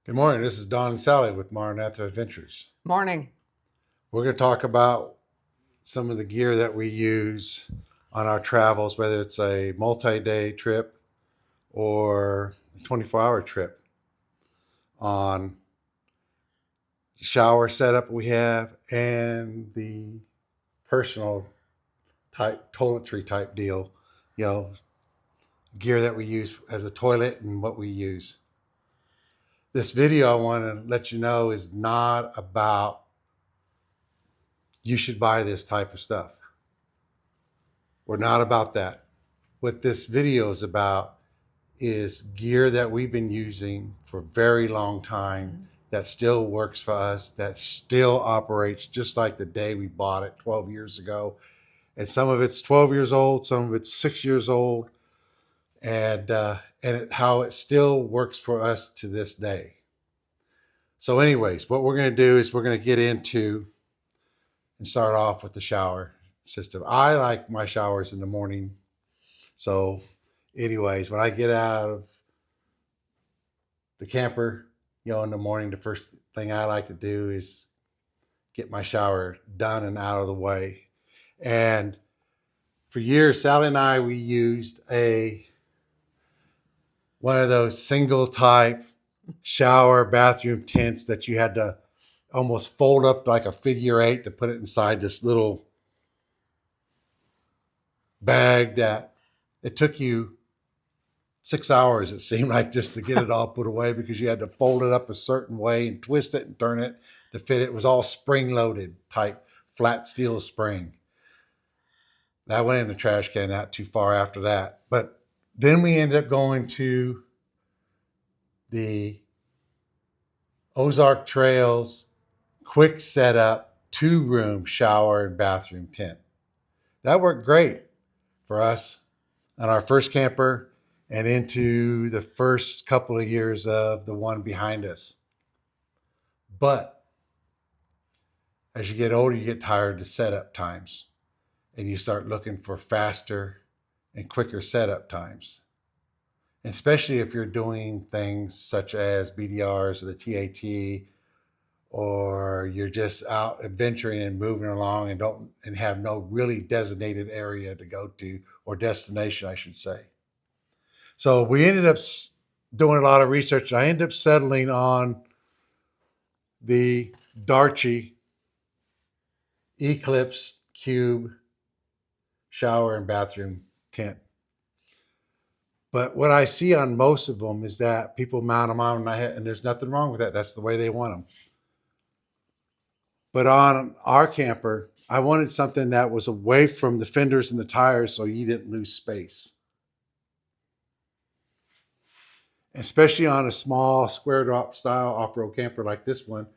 Good morning. This is Don and Sally with Maranatha Adventures. Morning. We're going to talk about some of the gear that we use on our travels, whether it's a multi-day trip or a 24-hour trip, on the shower setup we have and the personal type toiletry type deal, gear that we use as a toilet and what we use. This video, I want to let you know, is not about you should buy this type of stuff. We're not about that. What this video is about is gear that we've been using for a very long time that still works for us, that still operates just like the day we bought it 12 years ago. And some of it's 12 years old, some of it's 6 years old, and how it still works for us to this day. So anyways, what we're going to do is we're going to get into and start off with the shower system. I like my showers in the morning. So anyways, when I get out of the camper, in the morning, the first thing I like to do is get my shower done and out of the way. And for years, Sally and I, we used one of those single type shower bathroom tents that you had to almost fold up like a figure eight to put it inside this little bag that it took you 6 hours, it seemed like, just to get it all put away, because you had to fold it up a certain way and twist it and turn it to fit it. It was all spring loaded type flat steel spring. That went in the trash can not too far after that. But then we ended up going to the Ozark Trails quick setup 2-room shower and bathroom tent. That worked great for us on our first camper and into the first couple of years of the one behind us. But as you get older, you get tired of the setup times and you start looking for faster and quicker setup times. And especially if you're doing things such as BDRs or the TAT, or you're just out adventuring and moving along and have no really designated area to go to, or destination, I should say. So we ended up doing a lot of research, and I ended up settling on the Darche Eclipse Cube shower and bathroom tent. But what I see on most of them is that people mount them on, and there's nothing wrong with that. That's the way they want them. But on our camper, I wanted something that was away from the fenders and the tires so you didn't lose space. Especially on a small square drop style off-road camper like this one,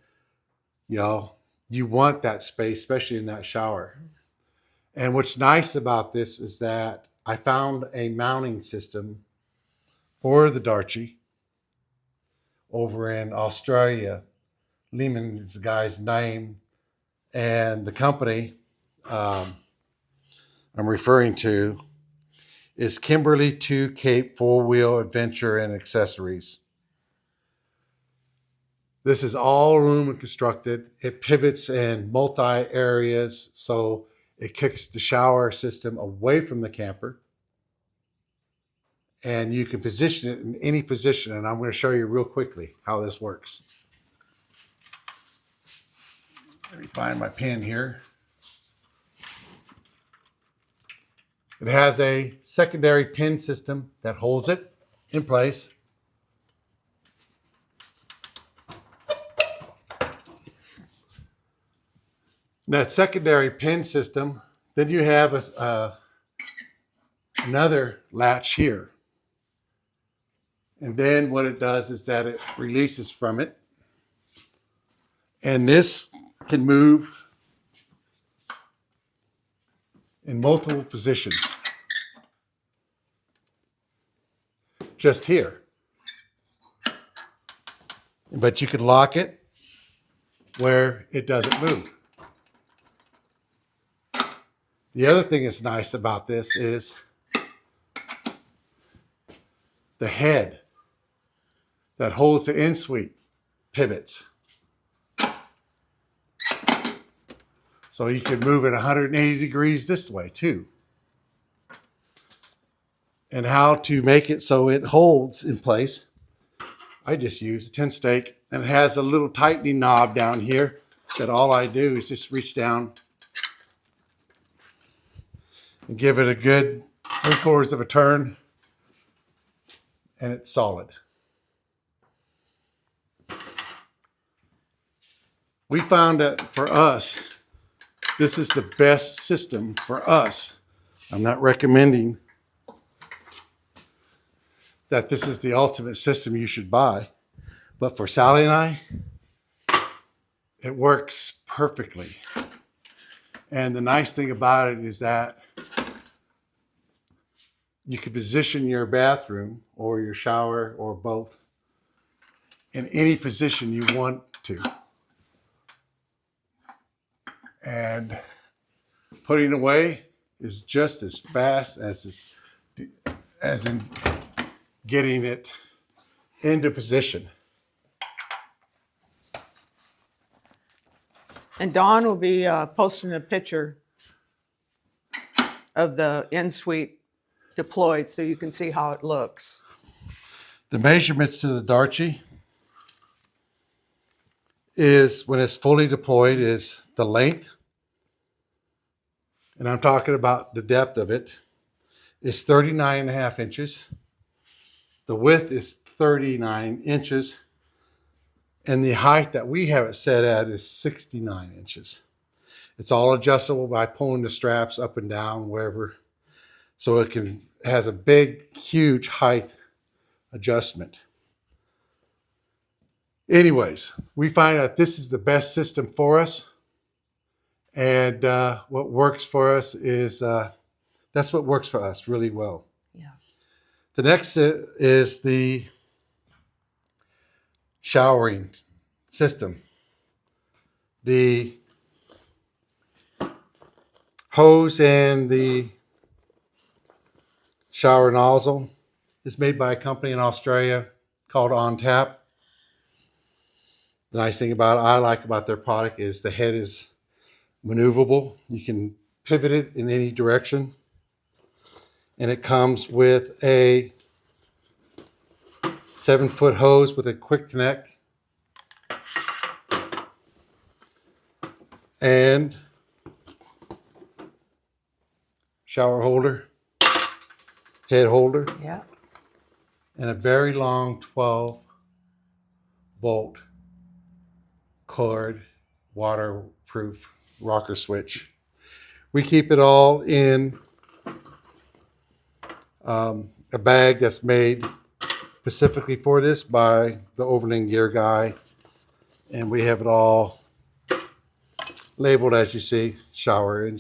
you want that space, especially in that shower. And what's nice about this is that I found a mounting system for the Darche over in Australia. Lehman is the guy's name. And the company I'm referring to is Kimberley 2 Cape 4-Wheel Adventure and Accessories. This is all aluminum constructed. It pivots in multi areas, so it kicks the shower system away from the camper. And you can position it in any position. And I'm going to show you real quickly how this works. Let me find my pin here. It has a secondary pin system that holds it in place. That secondary pin system, then you have another latch here. And then what it does is that it releases from it. And this can move in multiple positions. Just here. But you can lock it where it doesn't move. The other thing that's nice about this is the head that holds the Ensuite pivots. So you can move it 180 degrees this way too. And how to make it so it holds in place. I just use a 10 stake, and it has a little tightening knob down here that all I do is just reach down and give it a good 3/4 of a turn, and it's solid. We found that for us, this is the best system for us. I'm not recommending that this is the ultimate system you should buy, but for Sally and I, it works perfectly. And the nice thing about it is that you can position your bathroom or your shower or both in any position you want to. And putting away is just as fast as in getting it into position. And Dawn will be posting a picture of the Ensuite deployed so you can see how it looks. The measurements to the Darche is, when it's fully deployed, is the length, and I'm talking about the depth of it, is 39.5 inches. The width is 39 inches. And the height that we have it set at is 69 inches. It's all adjustable by pulling the straps up and down wherever. So it has a big, huge height adjustment. Anyways, we find that this is the best system for us. And what works for us is, that's what works for us really well. Yeah. The next is the showering system. The hose and the shower nozzle is made by a company in Australia called OnTap. The nice thing I like about their product is the head is maneuverable. You can pivot it in any direction. And it comes with a 7-foot hose with a quick connect and shower holder, head holder, Yeah. and a very long 12-volt cord waterproof rocker switch. We keep it all in a bag that's made specifically for this by the Overland Gear Guy, and we have it all labeled as you see, shower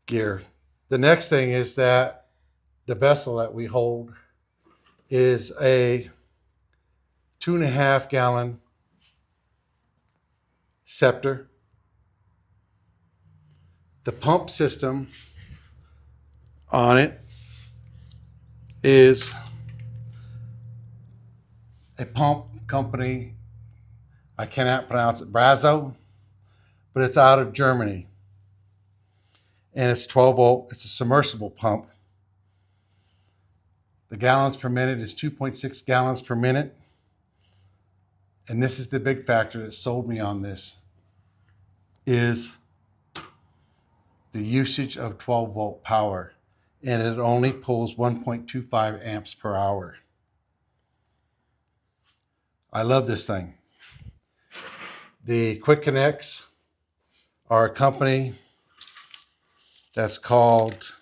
gear. The next thing is that the vessel that we hold is a 2.5 gallon Scepter. The pump system on it is a pump company, I cannot pronounce it, Bazpo, but it's out of Germany. And it's 12 volt, it's a submersible pump. The gallons per minute is 2.6 gallons per minute. And this is the big factor that sold me on this, is the usage of 12 volt power. And it only pulls 1.25 amps per hour. I love this thing. The quick connects are a company that's called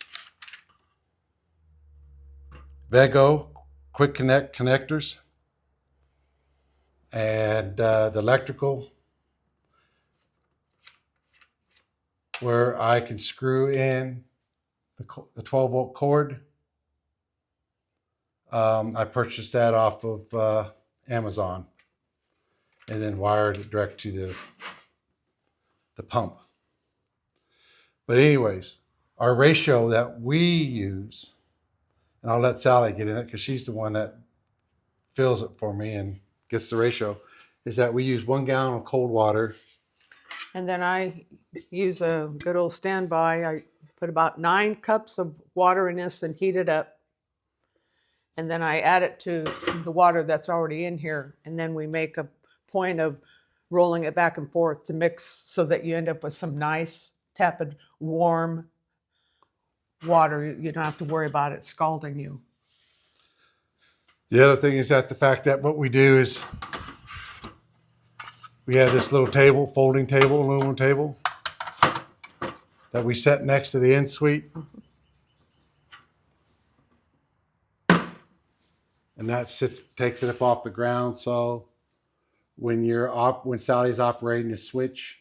Vego Quick Connect connectors. And the electrical, where I can screw in the 12 volt cord. I purchased that off of Amazon and then wired it direct to the pump. But anyways, our ratio that we use, and I'll let Sally get in it because she's the one that fills it for me and gets the ratio, is that we use 1 gallon of cold water. And then I use a good old standby. I put about 9 cups of water in this and heat it up. And then I add it to the water that's already in here. And then we make a point of rolling it back and forth to mix so that you end up with some nice, tepid, warm water. You don't have to worry about it scalding you. The other thing is that the fact that what we do is we have this little table, folding table, aluminum table that we set next to the Ensuite. And that takes it up off the ground. So when Sally's operating the switch,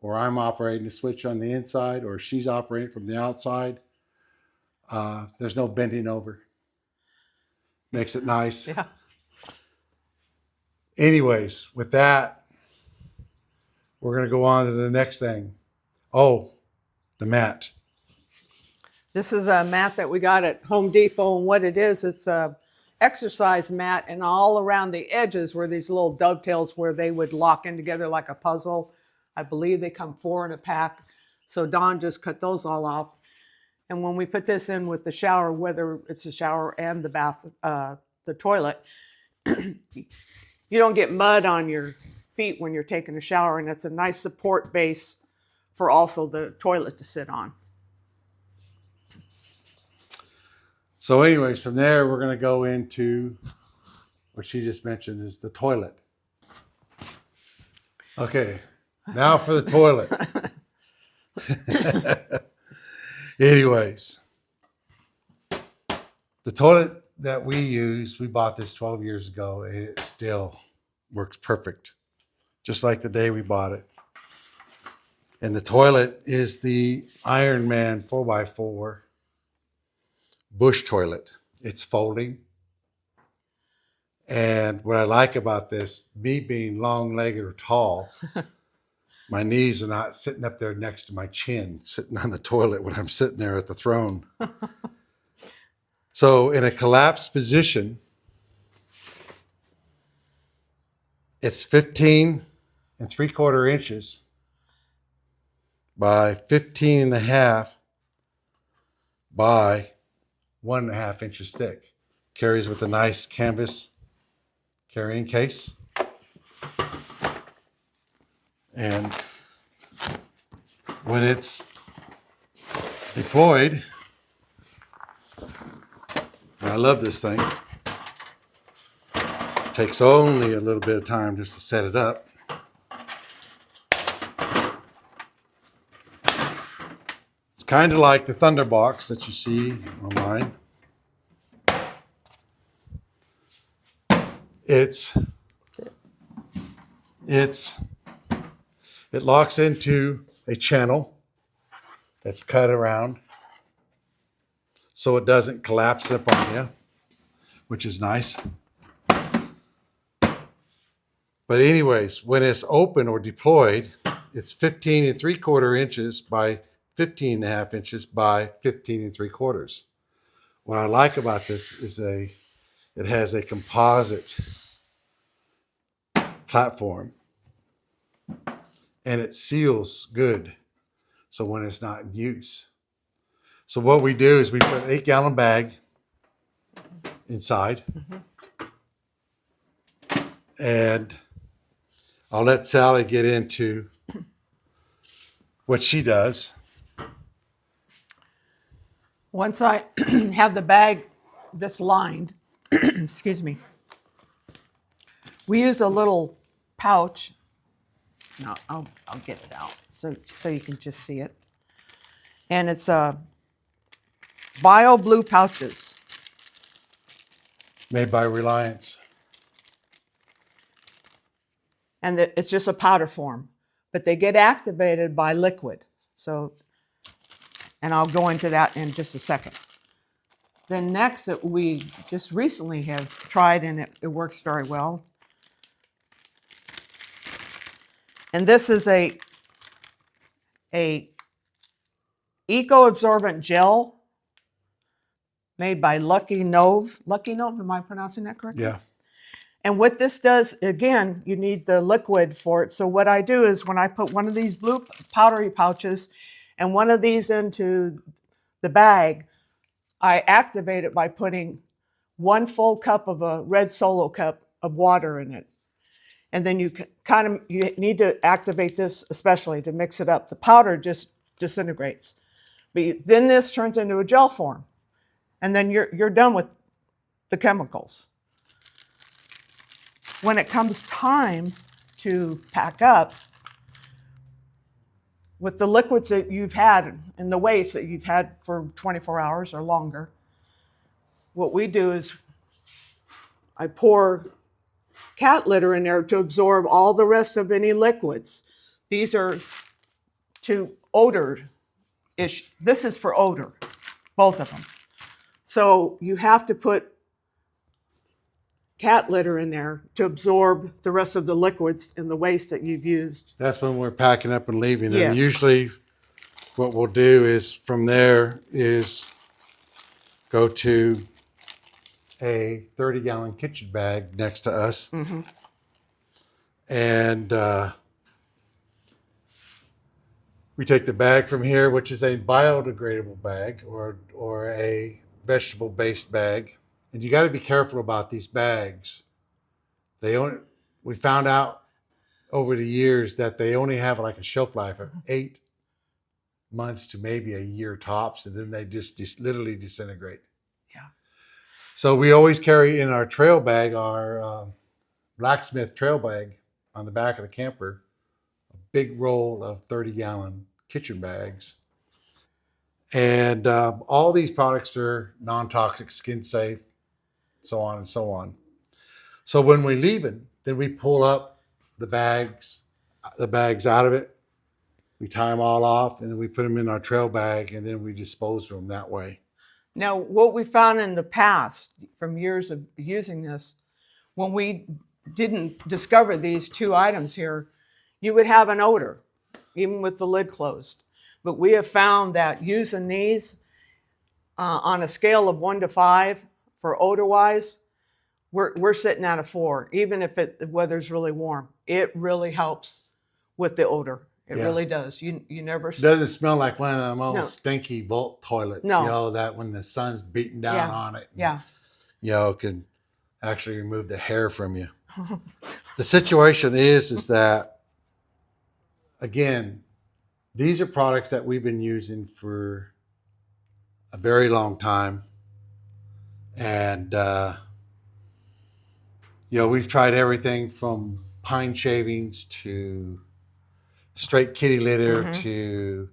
or I'm operating the switch on the inside, or she's operating from the outside, there's no bending over. Makes it nice. Yeah. Anyways, with that, we're going to go on to the next thing. Oh, the mat. This is a mat that we got at Home Depot, and what it is, it's a exercise mat, and all around the edges were these little dovetails where they would lock in together like a puzzle. I believe they come 4 in a pack. So Dawn just cut those all off. And when we put this in with the shower, whether it's a shower and the bath, the toilet, you don't get mud on your feet when you're taking a shower, and it's a nice support base for also the toilet to sit on. So anyways, from there, we're going to go into what she just mentioned is the toilet. Okay, now for the toilet. Anyways, the toilet that we use, we bought this 12 years ago, and it still works perfect, just like the day we bought it. And the toilet is the Ironman 4x4 bush toilet. It's folding. And what I like about this, me being long-legged or tall, my knees are not sitting up there next to my chin, sitting on the toilet when I'm sitting there at the throne. So in a collapsed position, it's 15 3/4 inches by 15 1/2 by 1 1/2 inches thick. Carries with a nice canvas carrying case. And when it's deployed, I love this thing. It takes only a little bit of time just to set it up. It's kind of like the Thunderbox that you see on mine. It locks into a channel that's cut around so it doesn't collapse up on you, which is nice. But anyways, when it's open or deployed, it's 15 3/4 inches by 15 1/2 inches by 15 3/4. What I like about this is it has a composite platform, and it seals good. So when it's not in use. So what we do is we put an 8-gallon bag inside. And I'll let Sally get into what she does. Once I have the bag that's lined, excuse me, we use a little pouch. No, I'll get it out so you can just see it. And it's bio blue pouches. Made by Reliance. And it's just a powder form, but they get activated by liquid. So, and I'll go into that in just a second. Then next that we just recently have tried, and it works very well. And this is a eco-absorbent gel made by Lucky Nove. Lucky Nove, am I pronouncing that correctly? Yeah. And what this does, again, you need the liquid for it. So what I do is when I put one of these blue powdery pouches and one of these into the bag, I activate it by putting 1 full cup of a red Solo cup of water in it. And then you need to activate this especially to mix it up. The powder just disintegrates. But then this turns into a gel form. And then you're done with the chemicals. When it comes time to pack up, with the liquids that you've had and the waste that you've had for 24 hours or longer, what we do is I pour cat litter in there to absorb all the rest of any liquids. These are to odor-ish. This is for odor, both of them. So you have to put cat litter in there to absorb the rest of the liquids and the waste that you've used. That's when we're packing up and leaving. Yes. And usually what we'll do is from there is go to a 30-gallon kitchen bag next to us. Mm-hmm. And we take the bag from here, which is a biodegradable bag or a vegetable-based bag. And you got to be careful about these bags. We found out over the years that they only have like a shelf life of 8 months to maybe a year tops, and then they just literally disintegrate. Yeah. So we always carry in our trail bag, our blacksmith trail bag on the back of the camper, a big roll of 30-gallon kitchen bags. And all these products are non-toxic, skin safe, so on and so on. So when we leave it, then we pull up the bags out of it. We tie them all off, and then we put them in our trail bag, and then we dispose of them that way. Now, what we found in the past, from years of using this, when we didn't discover these 2 items here, you would have an odor, even with the lid closed. But we have found that using these on a scale of 1 to 5 for odor-wise, we're sitting at a 4, even if the weather's really warm. It really helps with the odor. It really does. You never... It doesn't smell like one of them old stinky Volt toilets, No. that when the sun's beating down on it, can actually remove the hair from you. The situation is that, again, these are products that we've been using for a very long time. And, we've tried everything from pine shavings to straight kitty litter to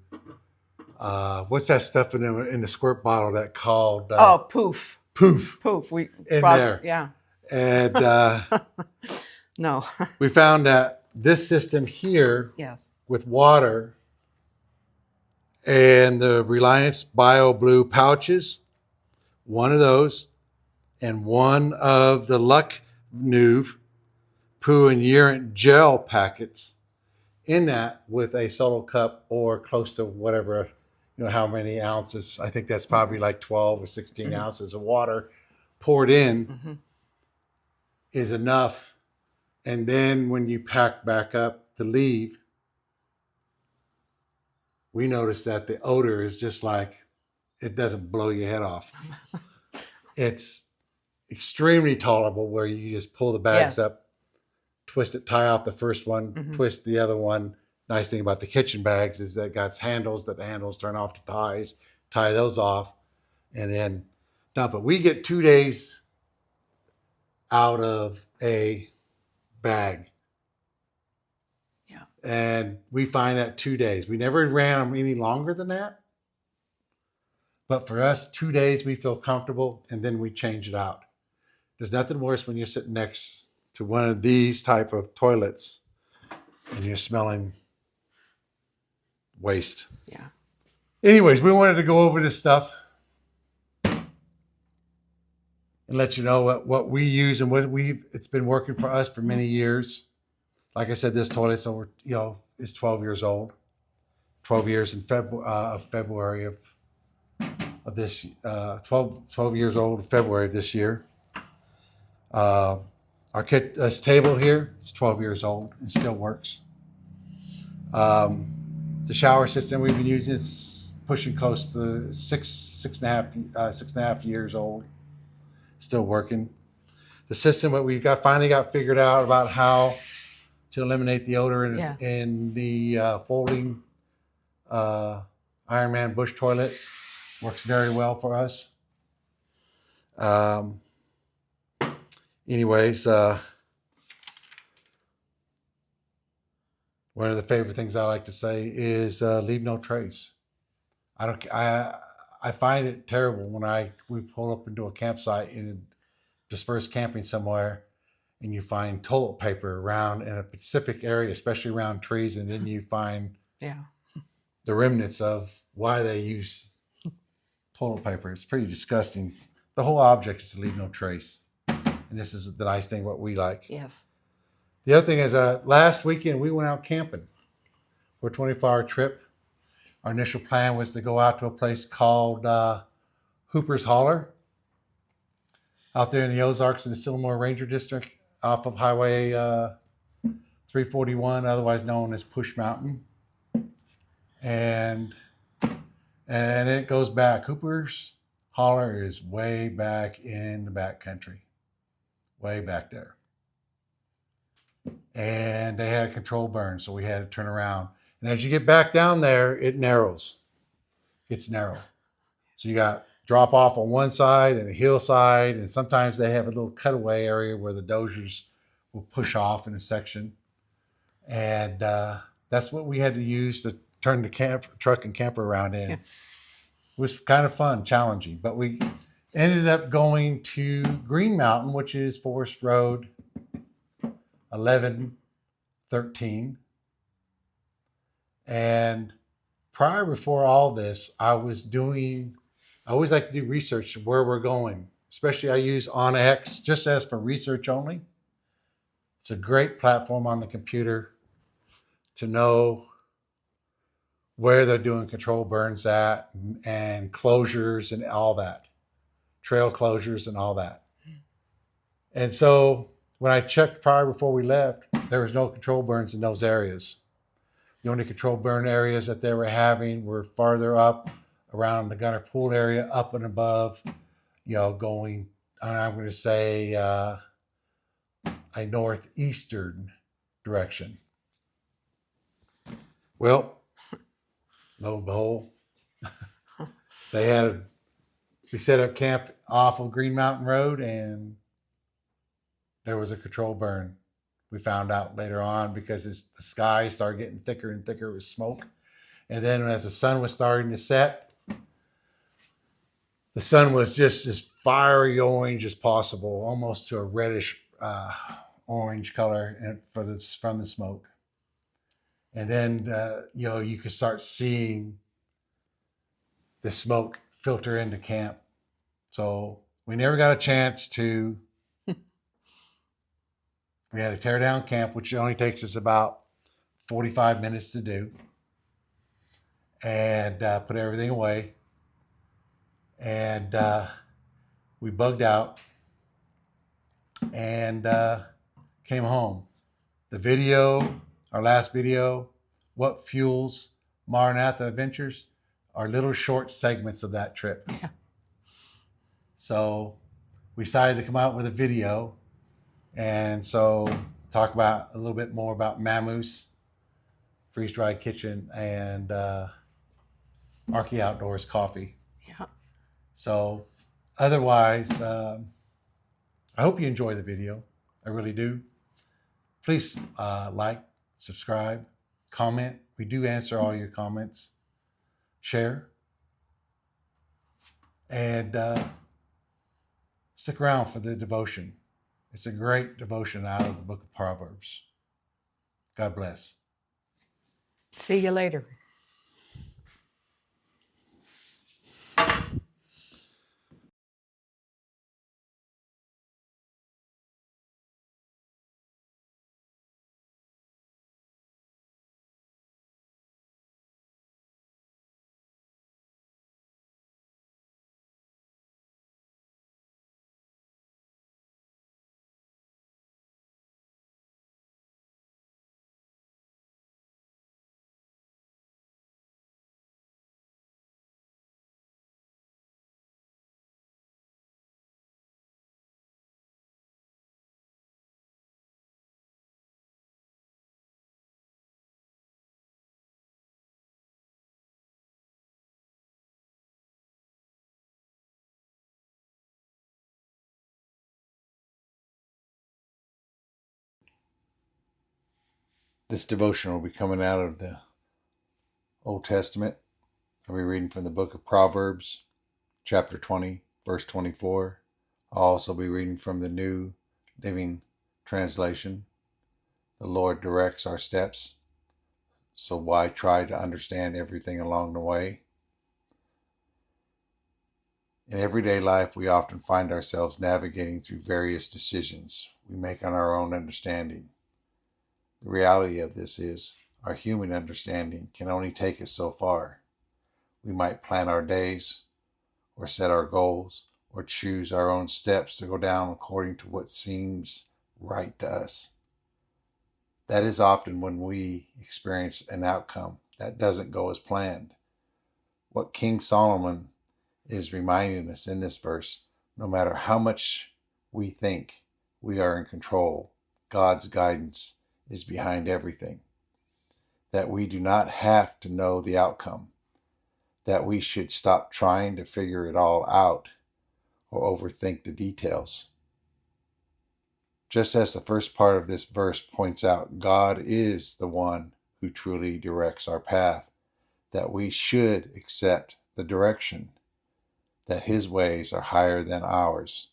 what's that stuff in the squirt bottle that called Poof. Poof We in there. Yeah. And No. we found that this system here with water and the Reliance Bio Blue pouches, one of those, and one of the Luck Nuve poo and urine gel packets in that with a Solo cup or close to whatever, how many ounces. I think that's probably like 12 or 16 ounces of water poured in is enough. And then when you pack back up to leave, we noticed that the odor is just like, it doesn't blow your head off. It's extremely tolerable where you just pull the bags up, twist it, tie off the first one, twist the other one. Nice thing about the kitchen bags is that it got handles that the handles turn off to ties, tie those off, and then dump it. We get 2 days out of a bag. Yeah. And we find that 2 days. We never ran them any longer than that. But for us, 2 days, we feel comfortable, and then we change it out. There's nothing worse when you're sitting next to one of these type of toilets and you're smelling waste. Yeah. Anyways, we wanted to go over this stuff and let you know what we use and it's been working for us for many years. Like I said, this toilet's over, is 12 years old. 12 years in February of this 12 years old in February of this year. Our Our kit, this table here, it's 12 years old and still works. The shower system we've been using is pushing close to six and a half years old, still working. The system that we finally got figured out about how to eliminate the odor in the folding Ironman bush toilet works very well for us. Anyways, one of the favorite things I like to say is leave no trace. I find it terrible when we pull up into a campsite and disperse camping somewhere, and you find toilet paper around in a specific area, especially around trees, and then you find the remnants of why they use toilet paper. It's pretty disgusting. The whole object is to leave no trace, and this is the nice thing what we like. Yes. The other thing is, last weekend we went out camping for a 24-hour trip. Our initial plan was to go out to a place called Hooper's Holler out there in the Ozarks in the Sycamore Ranger District off of Highway 341, otherwise known as Push Mountain. And it goes back. Hooper's Holler is way back in the back country, way back there. And they had a control burn, so we had to turn around. And as you get back down there, it narrows. It's narrow. So you got drop off on one side and a hillside, and sometimes they have a little cutaway area where the dozers will push off in a section. And that's what we had to use to turn the truck and camper around in. It was kind of fun, challenging, but we ended up going to Green Mountain, which is Forest Road 1113. And before all this, I always like to do research where we're going. Especially I use OnX just as for research only. It's a great platform on the computer to know where they're doing control burns at and closures and all that, trail closures and all that. And so when I checked before we left, there was no control burns in those areas. The only control burn areas that they were having were farther up around the Gunner Pool area, up and above, going, I'm going to say, a northeastern direction. Well, lo and behold, we set up camp off of Green Mountain Road, and there was a control burn. We found out later on because the sky started getting thicker and thicker with smoke. And then as the sun was starting to set, the sun was just as fiery orange as possible, almost to a reddish orange color from the smoke. And then, you could start seeing the smoke filter into camp. So we never got a chance to, we had to tear down camp, which only takes us about 45 minutes to do, and put everything away. And we bugged out and came home. Our last video, What Fuels Maranatha Adventures, are little short segments of that trip. Yeah. So we decided to come out with a video, and so talk about a little bit more about Mammoose, Freeze Dried Kitchen, and Archie Outdoors Coffee. Yeah. So otherwise, I hope you enjoy the video. I really do. Please like, subscribe, comment. We do answer all your comments. Share. And stick around for the devotion. It's a great devotion out of the book of Proverbs. God bless. See you later. This devotion will be coming out of the Old Testament. I'll be reading from the book of Proverbs, chapter 20, verse 24. I'll also be reading from the New Living Translation. The Lord directs our steps, so why try to understand everything along the way? In everyday life, we often find ourselves navigating through various decisions we make on our own understanding. The reality of this is, our human understanding can only take us so far. We might plan our days, or set our goals, or choose our own steps to go down according to what seems right to us. That is often when we experience an outcome that doesn't go as planned. What King Solomon is reminding us in this verse, no matter how much we think we are in control, God's guidance is behind everything. That we do not have to know the outcome. That we should stop trying to figure it all out or overthink the details. Just as the first part of this verse points out, God is the one who truly directs our path, that we should accept the direction, that His ways are higher than ours.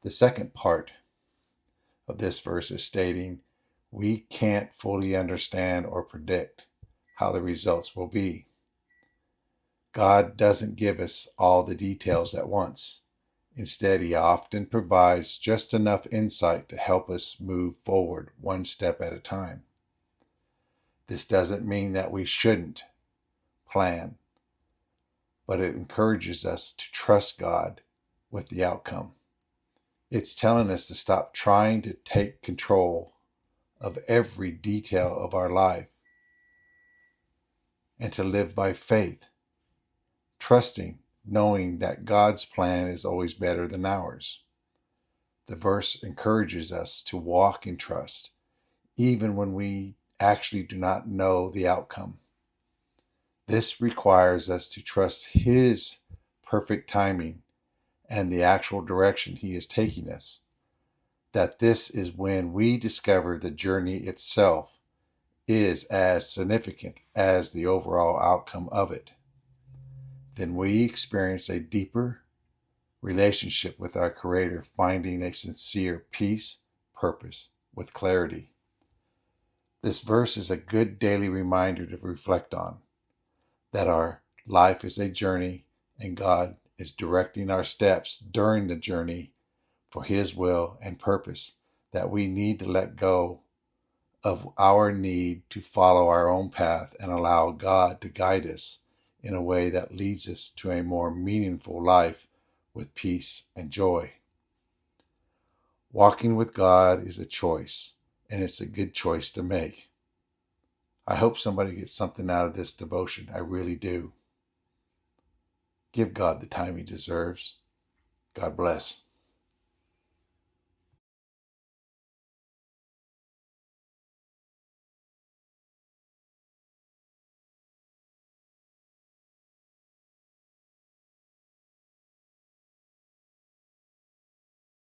The second part of this verse is stating, we can't fully understand or predict how the results will be. God doesn't give us all the details at once. Instead, He often provides just enough insight to help us move forward one step at a time. This doesn't mean that we shouldn't plan, but it encourages us to trust God with the outcome. It's telling us to stop trying to take control of every detail of our life and to live by faith, trusting, knowing that God's plan is always better than ours. The verse encourages us to walk in trust, even when we actually do not know the outcome. This requires us to trust His perfect timing and the actual direction He is taking us. That this is when we discover the journey itself is as significant as the overall outcome of it. Then we experience a deeper relationship with our Creator, finding a sincere peace, purpose, with clarity. This verse is a good daily reminder to reflect on, that our life is a journey and God is directing our steps during the journey for His will and purpose, that we need to let go of our need to follow our own path and allow God to guide us in a way that leads us to a more meaningful life with peace and joy. Walking with God is a choice, and it's a good choice to make. I hope somebody gets something out of this devotion. I really do. Give God the time He deserves. God bless.